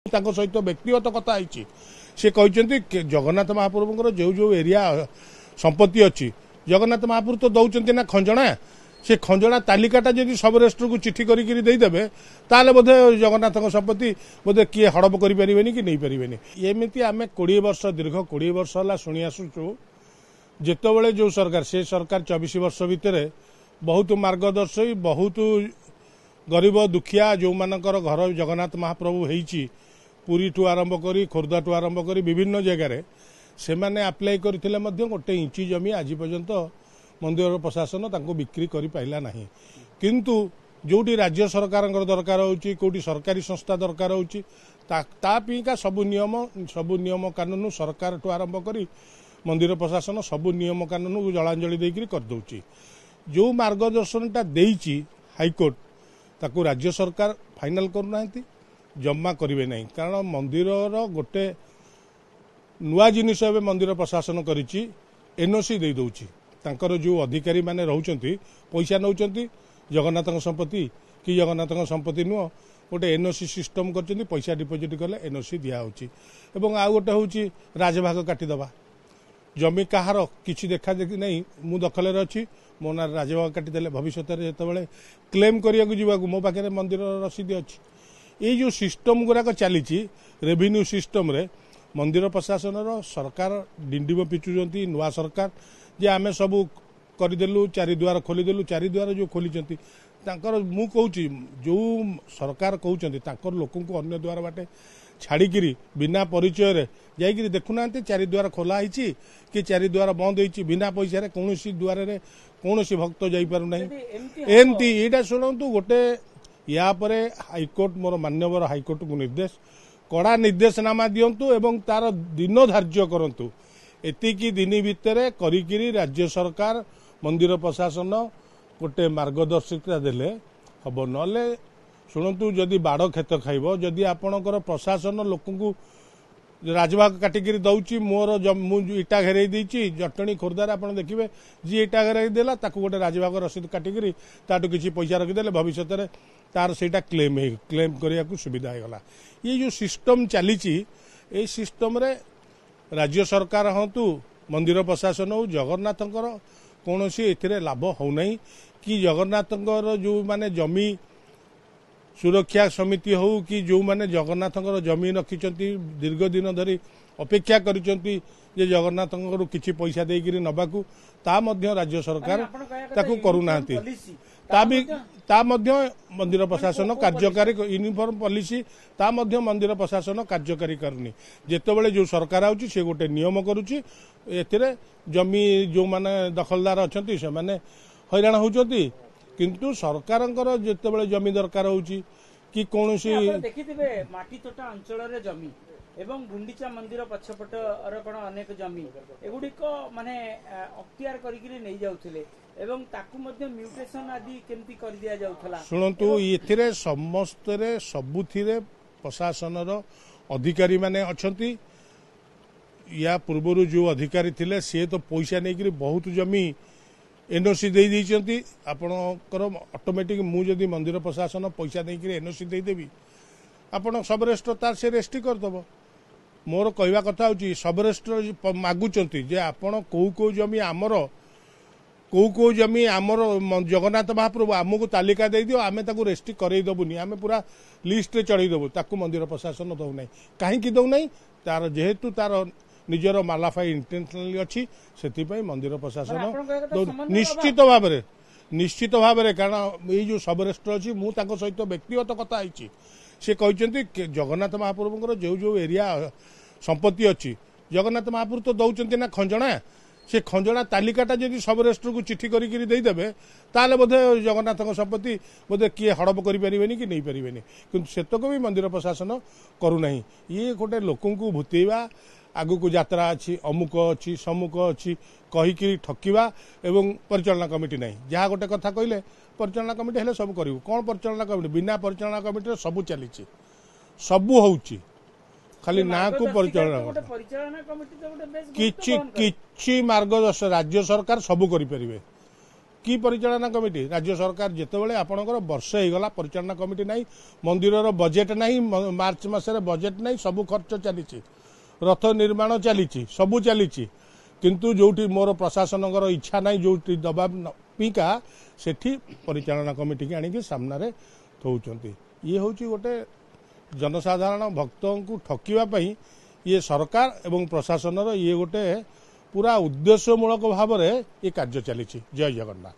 सहित व्यक्तिगत कथा से कहते जगन्नाथ महाप्रभुଙ୍କର जो जो एरिया संपत्ति अच्छी जगन्नाथ महाप्रभु तो दौरान ना खंजणा से खंजणा तालिकाटा जब सब रेस्टर को चिठी करदे ताले बोधे जगन्नाथ संपत्ति बोधे किए हड़प करें कि नहीं पारे एमती आम 20 वर्ष दीर्घ 20 वर्ष है शुणी आसुचु जितेबाला जो सरकार से सरकार 24 वर्ष भितर बहुत मार्गदर्शी बहुत गरीब दुखिया जो मानकर घर जगन्नाथ महाप्रभु होती पुरी ठू आरंभ कर खोर्धा ठू आरंभ कर विभिन्न जगार से मैंने अप्लाई करते गोटे इंची जमी आज पर्यंत मंदिर प्रशासन तांको बिक्री कर पाइला नहीं किंतु जोटी राज्य सरकार दरकार होची कोटी सरकारी संस्था दरकार होची तापीका सबु नियम कानून सरकार ठू आरंभ कर मंदिर प्रशासन सबु नियम कानून को जलांजलि देकर करदौची जो मार्गदर्शनटा देइची हाईकोर्ट ताकू राज्य सरकार फाइनल करूना जमा करेंगे नहीं कारण मंदिर गोटे नुआ जिनिस मंदिर प्रशासन करिछि एनओसी दे दउछि तांकर जो अधिकारी माने रहउचंती पैसा नउचंती जगन्नाथ संपत्ति कि जगन्नाथ संपत्ति नुह गोटे एनओसी सिस्टम करचंती पैसा डिपोजिट कले एनओसी दिया होछि एवं आ गोटे होछि राजभाग काटिदबा जमी कहार किछि देखा देखी नहीं मु दखल अच्छी मो ना राजभाग काटिदेले भविष्य में क्लेम करिया मो पाखे मंदिर रसीद अच्छी ये जो सिस्टम गुराक चली रेवेन्यू सिस्टम रे मंदिर प्रशासन सरकार डिंडिम पिचुंट नुआ सरकार जे आमे सब करदेलु चारिद्वार खोलीदेलु चारिद्वार जो खोली मु कहूँ जो सरकार कहते लोक अन्य द्वार बाटे छाड़िकी बिना परिचय जाकि देखुना चारिद्वार खोला कि चारिद्वार बंद हो बिना पैसा कौन द्वार कौन भक्त जापार एमती यहाँ शुणु गोटे या पर हाईकोर्ट मोर मान्यवर हाईकोर्ट को निर्देश कड़ा निर्देशनामा दिंतु एवं तार दिन धार्य करंतु एतिकी दिन भितर करिकिरी राज्य सरकार मंदिर प्रशासन गोटे मार्गदर्शिका देले हम नले शुणु जदि बाड़ क्षेत्र खाइब जदि आपणकर प्रशासन लोक राजभाग काटिकी दौची मोर इटा घेरई देती जटणी खोर्धार आप देखिए जी इटा घेरई देला ताकू गोटे राजभाग रसीद काटिकी ताठू किसी पैसा रखिदे भविष्य तार सेटा क्लेम करने को सुविधा होगा ये जो सिस्टम चली ये सिस्टम रे राज्य सरकार हूँ मंदिर प्रशासन हो जगन्नाथंकर कौन ए लाभ होना कि जगन्नाथंकर जो माने जमी सुरक्षा समिति हो कि जो माने जगन्नाथंकर जमी रखिंट दीर्घ दिन धरी अपेक्षा करिसेंती जे जगन्नाथंकर किछि पैसा देकिरी नबाकू राज्य सरकार ताकू करूनांती ता मंदिर प्रशासन कार्यकारी यूनिफॉर्म पॉलिसी ता मंदिर प्रशासन कार्यकारी करनी जेतेबेले जो सरकार आउची से गोटे नियम करूची एथिरे जमी जो माने दखलदार अछंती से माने हैरान होउचंती किंतु सरकारंकर जेतेबेले जमी दरकार होउची कि कोनोसी देखिथिबे माटी तोटा अंचल रे जमी एवं गुंडीचा मंदिर पछपट कोन अनेक जमी एगुडिक माने अख्तियार करिकरी नै जाउथिले एवं ताकू मध्ये म्यूटेशन आदि केमती कर दिया जाउथला सुनंतु एथिरे समस्तरे सबुथिरे प्रशासनर अधिकारी माने अछंती या पूर्वरु जो अधिकारी थिले से तो पैसा नै बहुत जमी एनओसी दे देइचंती आपणकर ऑटोमेटिक मु जदि मंदिर प्रशासन पैसा देकर एनओसी देदेवी आपण सब रेस्टर तार से रेस्ट्री करदेव मोर कहवा कथा हूँ सब रेस्टर मागुंट जे आपण कौ जमी आमर कौ जमी आमर जगन्नाथ महाप्रभु आमको तालिका दे दियो आमे ताकू रेस्ट्री करईदेबुनि आमे पूरा लिस्ट रे चढ़ईदेबु ताकू मंदिर प्रशासन दौना कहीं दौना तार जेहेतु तार निजर मालाफाई इंटेंशनली अच्छी से मंदिर प्रशासन निश्चित भाव कारण ये जो सब रेस्टर अच्छी मुझे सहित व्यक्तिगत कथा से कहते जगन्नाथ महाप्रभुଙ୍କର जो जो एरिया संपत्ति अच्छी जगन्नाथ महाप्रभु तो दौरान ना खंजणा से खंजणा तालिकाटा जब सब रेस्टर को चिठी करदे ताले बोधे जगन्नाथ संपत्ति बोधे किए हड़प करें कि नहीं पारे कि सेतक भी मंदिर प्रशासन करूना ये गोटे लोक भूतेवा आगु को यात्रा अच्छी अमुक अच्छी सम्मुख अच्छी कहीकि ठकिबा एवं परिचालना कमिटी नहीं जहाँ गोटे कथा कहले परिचालना कमिटी हेले सब करू कौन परिचालना कमिटी बिना परिचालना कमिटी सबू चली सबू होउची खाली ना को परिचालना किछि मार्गदर्शन राज्य सरकार सबू करें कि परिचालना कमिटी राज्य सरकार जितेबाला आपणकर वर्ष होगला परिचालना कमिटी नहीं मंदिर बजेट नहीं मार्च मसरे बजेट नहीं सबू खर्च चली रथ निर्माण चली सबू चली किंतु जोटी मोर प्रशासन इच्छा नहीं जो दबाव पिका सेठी परिचालना कमिटी की आनिक सामने थोचंती ये हूँ गोटे जनसाधारण भक्तों को ठकिवाई ये सरकार एवं प्रशासन ये गोटे पूरा उद्देश्यमूलक भाव में ये कार्य चली जय जगन्नाथ।